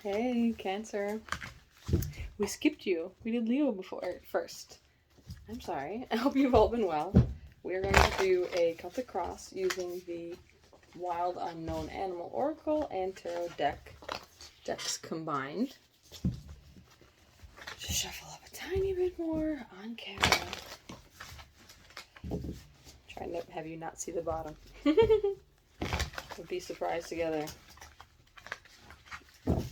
Hey, Cancer. We skipped you. We did Leo first. I'm sorry. I hope you've all been well. We're going to do a Celtic Cross using the Wild Unknown Animal Oracle and Tarot decks combined. Just shuffle up a tiny bit more on camera. Trying to have you not see the bottom. We'll be surprised together. Okay.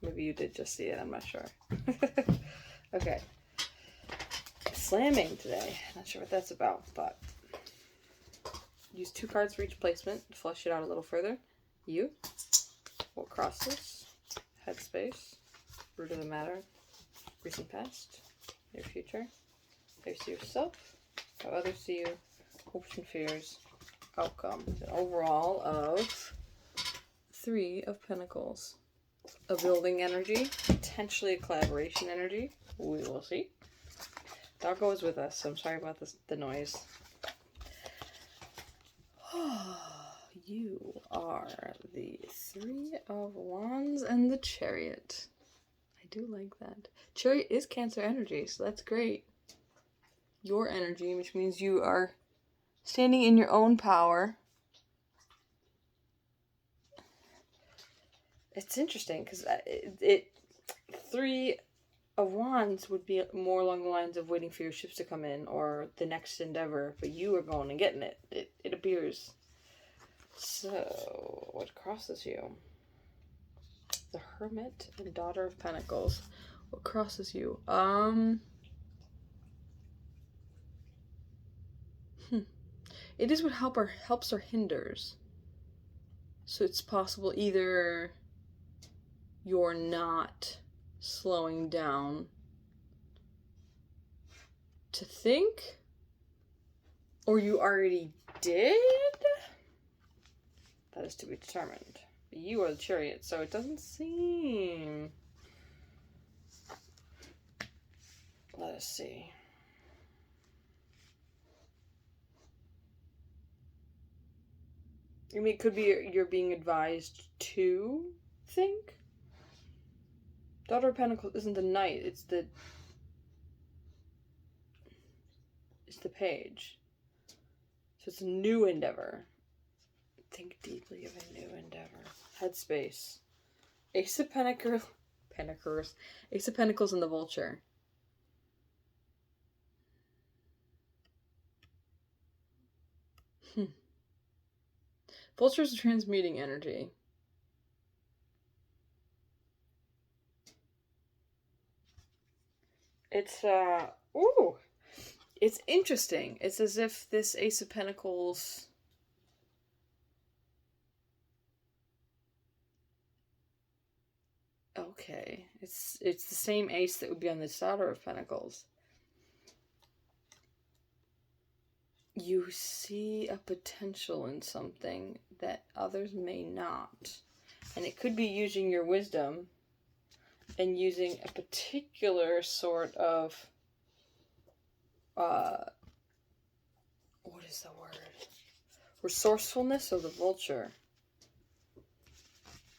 Maybe you did just see it, I'm not sure. Okay. Slamming today. Not sure what that's about, but use 2 cards for each placement to flesh it out a little further. You, what crosses, headspace, root of the matter, recent past, your future, how you see yourself, how others see you, hopes and fears, outcome. An overall of 3 of Pentacles. A building energy, potentially a collaboration energy. We will see. Doggo is with us, so I'm sorry about the noise. You are the 3 of Wands and the Chariot. I do like that. Chariot is Cancer energy, so that's great. Your energy, which means you are standing in your own power. It's interesting because it 3 of Wands would be more along the lines of waiting for your ships to come in or the next endeavor, but you are going and getting it. It appears. So, what crosses you? The Hermit and Daughter of Pentacles. What crosses you? It is what helps or hinders. So it's possible either you're not slowing down to think, or you already did? That is to be determined. You are the Chariot, so it doesn't seem... Let us see. I mean, it could be you're being advised to think. Daughter of Pentacles isn't the Knight, it's the Page. So it's a new endeavor. Think deeply of a new endeavor. Headspace. Ace of Pentacles. Ace of Pentacles and the Vulture. Vulture is a transmuting energy. It's it's interesting. It's as if this Ace of Pentacles okay. It's the same ace that would be on the Daughter of Pentacles. You see a potential in something that others may not. And it could be using your wisdom and using a particular sort of what is the word? Resourcefulness of the Vulture.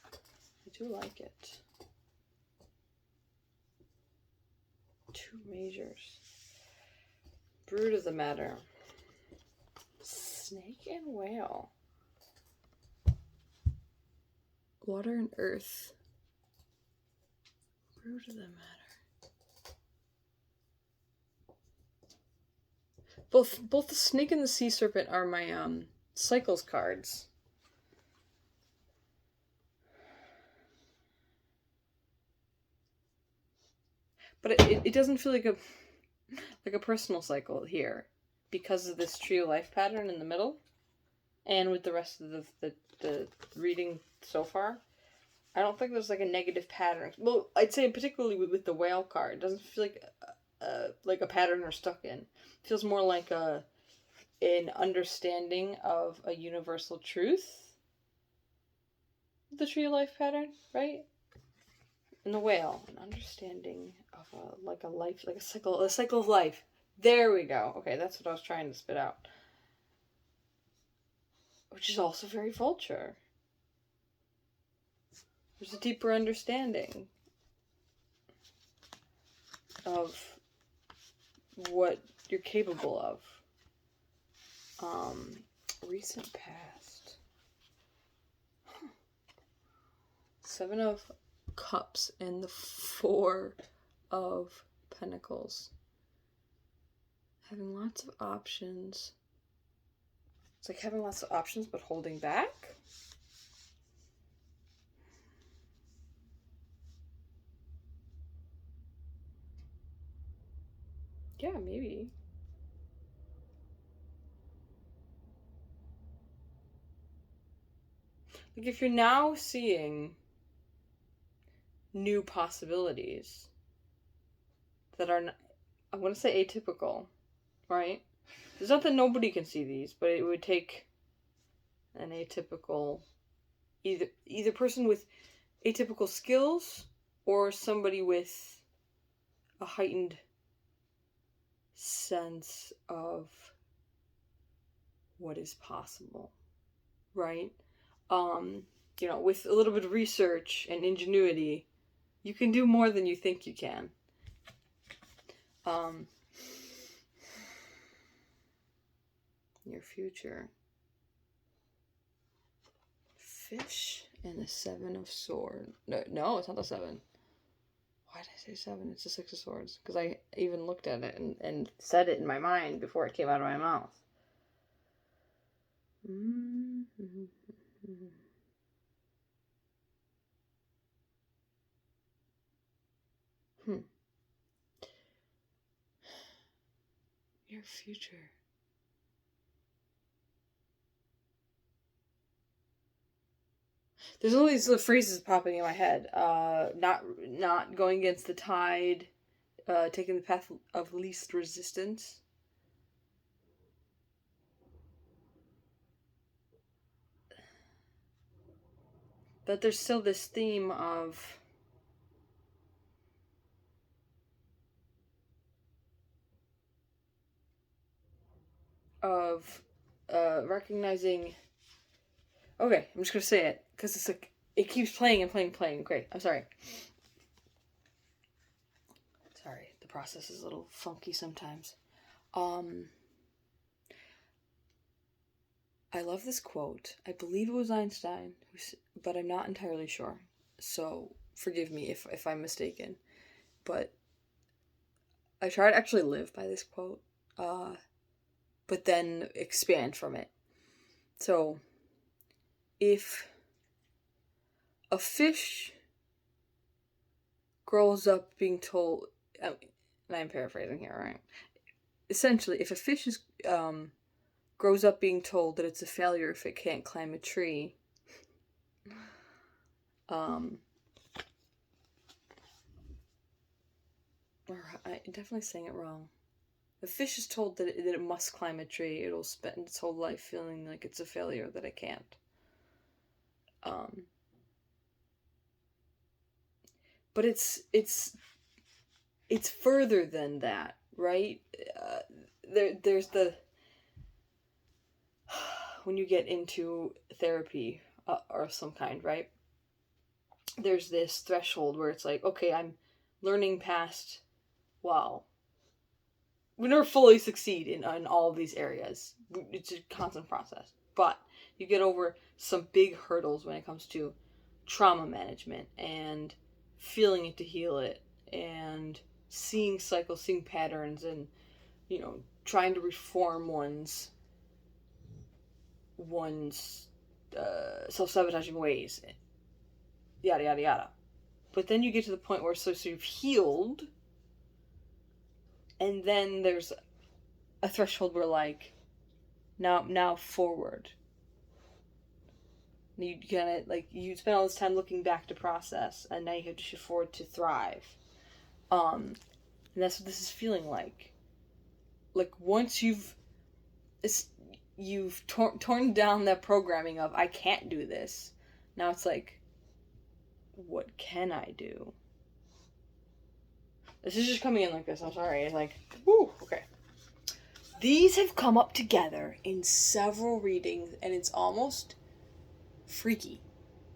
I do like it. 2 majors. Brood of the matter. Snake and whale. Water and earth. Brood of the matter. Both the snake and the sea serpent are my cycles cards. But it doesn't feel like a personal cycle here because of this trio life pattern in the middle, and with the rest of the reading so far. I don't think there's like a negative pattern. Well, I'd say particularly with the whale card, it doesn't feel like a pattern we're stuck in. It feels more like an understanding of a universal truth. The tree of life pattern, right? And the whale, an understanding of a life, like a cycle of life. There we go. Okay, that's what I was trying to spit out. Which is also very Vulture. There's a deeper understanding of what you're capable of. Recent past. Seven of Cups and the Four of Pentacles. Having lots of options. It's like having lots of options but holding back. Yeah, maybe. Like if you're now seeing new possibilities that are, I want to say atypical, right? It's not that nobody can see these, but it would take an atypical, either person with atypical skills or somebody with a heightened sense of what is possible, right? With a little bit of research and ingenuity, you can do more than you think you can. Your future. Fish and the Seven of Swords. No, it's not the Seven. Why did I say 7? It's the Six of Swords. Because I even looked at it and said it in my mind before it came out of my mouth. Your future. There's all these little phrases popping in my head. Not going against the tide. Taking the path of least resistance. But there's still this theme of recognizing. Okay, I'm just gonna say it because it's like it keeps playing and playing and playing. Great, I'm sorry. Sorry, the process is a little funky sometimes. I love this quote. I believe it was Einstein, but I'm not entirely sure. So forgive me if I'm mistaken. But I try to actually live by this quote, but then expand from it. So, if a fish grows up being told, and I'm paraphrasing here, right? Essentially, if a fish grows up being told that it's a failure if it can't climb a tree, or I'm definitely saying it wrong. The fish is told that it must climb a tree. It'll spend its whole life feeling like it's a failure that it can't. But it's further than that, right? There's the when you get into therapy or some kind, right? There's this threshold where it's like, okay, I'm learning past. Wow, we never fully succeed in all of these areas. It's a constant process, but you get over some big hurdles when it comes to trauma management and feeling it to heal it and seeing cycles, seeing patterns, and trying to reform one's self-sabotaging ways, yada yada yada. But then you get to the point where so you've healed, and then there's a threshold where like now forward. You kind of like you spend all this time looking back to process, and now you have to shift forward to thrive. And that's what this is feeling like. Like once you've torn down that programming of I can't do this. Now it's like, what can I do? This is just coming in like this. I'm sorry. It's like, woo, okay. These have come up together in several readings, and it's almost freaky.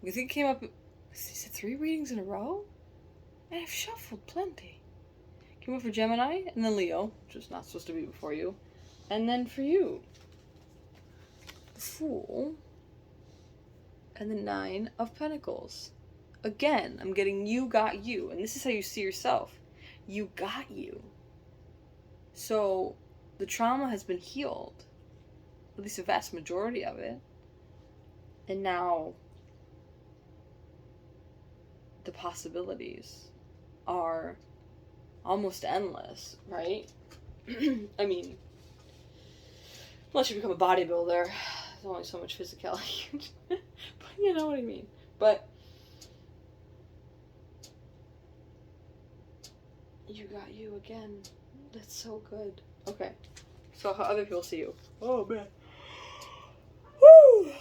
I think it came up Is it 3 readings in a row? And I've shuffled plenty. Came up for Gemini, and then Leo, which is not supposed to be before you. And then for you, the Fool, and the 9 of Pentacles. Again, I'm getting you got you, and this is how you see yourself. You got you. So, the trauma has been healed. At least a vast majority of it. And now, the possibilities are almost endless, right? I mean, unless you become a bodybuilder, there's only so much physicality. But you know what I mean. But you got you again. That's so good. Okay. So how other people see you. Oh, man. Woo!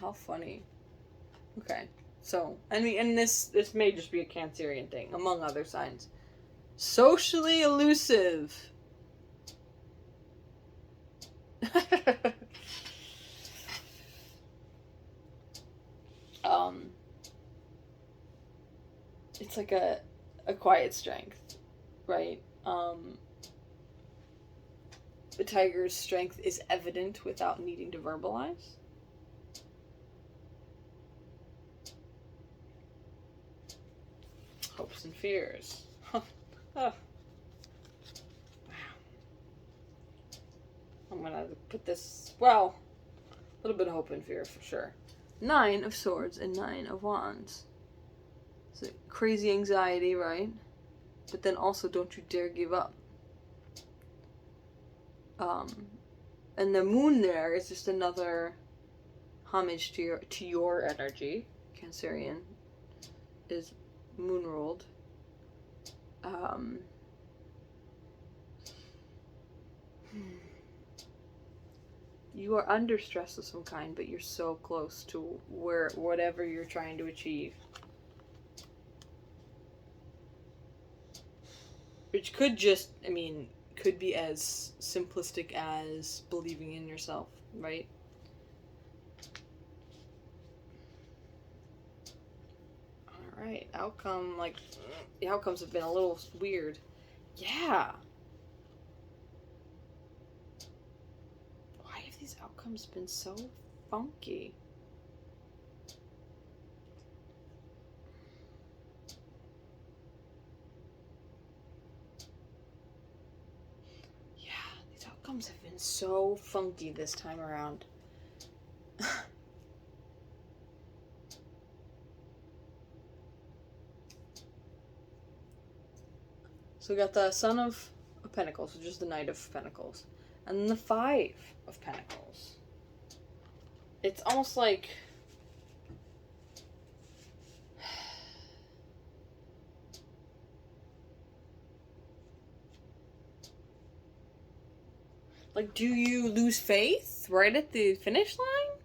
How funny. Okay. So, I mean, and this may just be a Cancerian thing, among other signs. Socially elusive. It's like a quiet strength, right? The tiger's strength is evident without needing to verbalize. Hopes and fears. Oh. Wow. I'm gonna put this, well, a little bit of hope and fear for sure. 9 of Swords and 9 of Wands. So crazy anxiety, right? But then also don't you dare give up. And the moon there is just another homage to your energy. Cancerian is moon ruled. You are under stress of some kind, but you're so close to whatever you're trying to achieve. Which could just, I mean, could be as simplistic as believing in yourself, right? Alright, outcome, like, the outcomes have been a little weird. Yeah. Why have these outcomes been so funky? Outcomes have been so funky this time around. So we got the Son of Pentacles, which is the Knight of Pentacles, and then the 5 of Pentacles. It's almost like do you lose faith right at the finish line?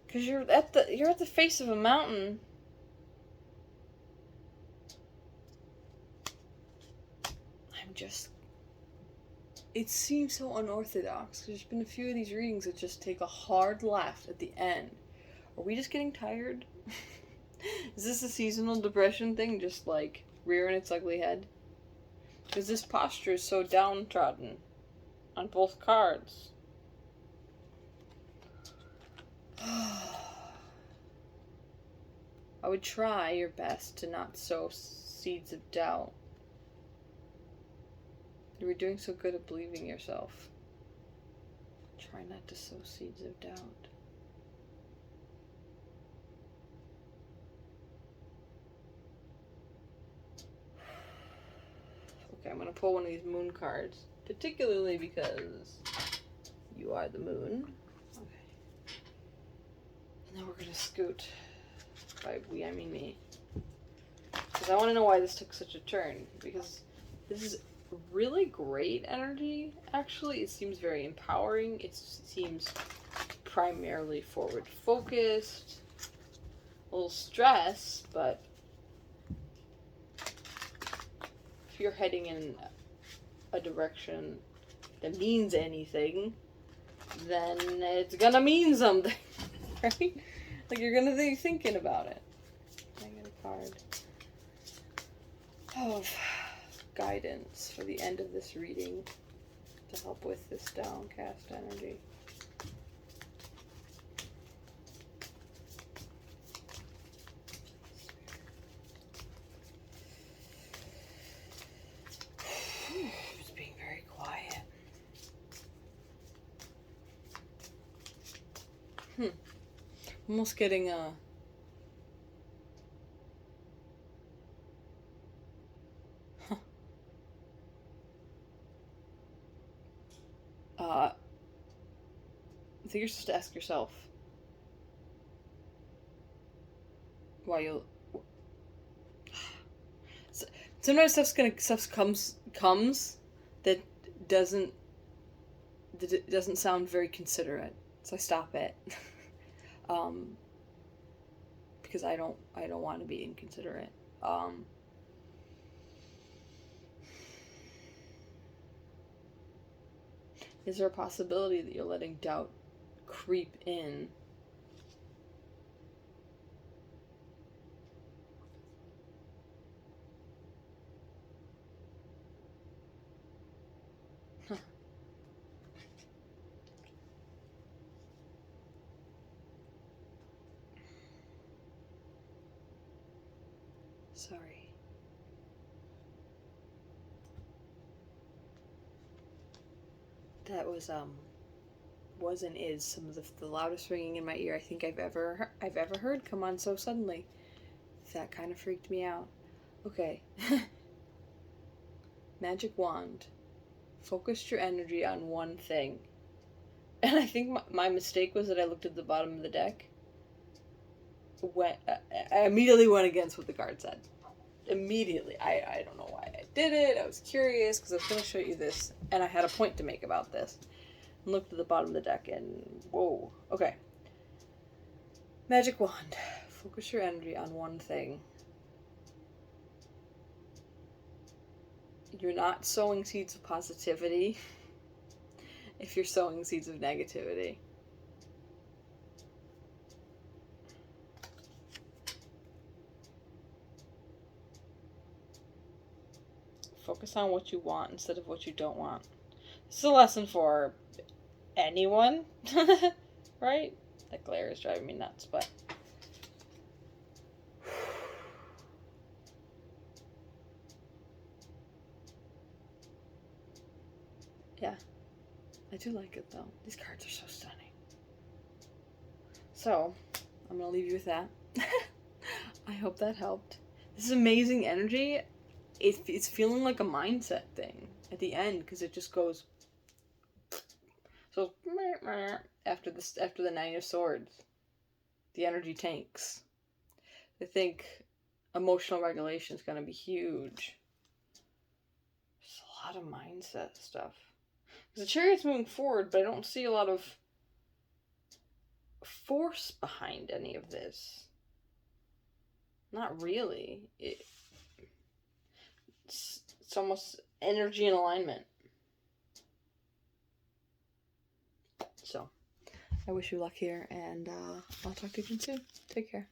Because you're at the face of a mountain. It seems so unorthodox. There's been a few of these readings that just take a hard left at the end. Are we just getting tired? Is this a seasonal depression thing, just like rearing its ugly head? Because this posture is so downtrodden on both cards. I would try your best to not sow seeds of doubt. You were doing so good at believing yourself. Try not to sow seeds of doubt. Okay, I'm going to pull one of these moon cards, particularly because you are the moon. Okay. And then we're going to scoot. By we, I mean me. Because I want to know why this took such a turn. Because this is really great energy, actually. It seems very empowering. It seems primarily forward focused. a little stress, but if you're heading in a direction that means anything, then it's gonna mean something, right? Like, you're gonna be thinking about it. I get a card of guidance for the end of this reading to help with this downcast energy. Just being very quiet. Almost getting a... I think you're supposed to ask yourself why you... Sometimes stuff comes that doesn't sound very considerate, so I stop it. Because I don't want to be inconsiderate. Is there a possibility that you're letting doubt creep in? Huh. Sorry. That was and is some of the loudest ringing in my ear I think I've ever heard come on so suddenly. That kind of freaked me out. Okay. Magic wand. Focused your energy on one thing. And I think my mistake was that I looked at the bottom of the deck. I immediately went against what the card said. Immediately. I don't know why I did it. I was curious because I was going to show you this. And I had a point to make about this. And looked at the bottom of the deck and whoa. Okay. Magic wand. Focus your energy on one thing. You're not sowing seeds of positivity if you're sowing seeds of negativity. Focus on what you want instead of what you don't want. This is a lesson for anyone, right? That glare is driving me nuts, but... yeah. I do like it, though. These cards are so stunning. So, I'm going to leave you with that. I hope that helped. This is amazing energy. It's feeling like a mindset thing at the end, because it just goes... so, after the Nine of Swords, the energy tanks. I think emotional regulation is going to be huge. There's a lot of mindset stuff. The Chariot's moving forward, but I don't see a lot of force behind any of this. Not really. It's almost energy and alignment. So, I wish you luck here, and I'll talk to you again soon. Take care.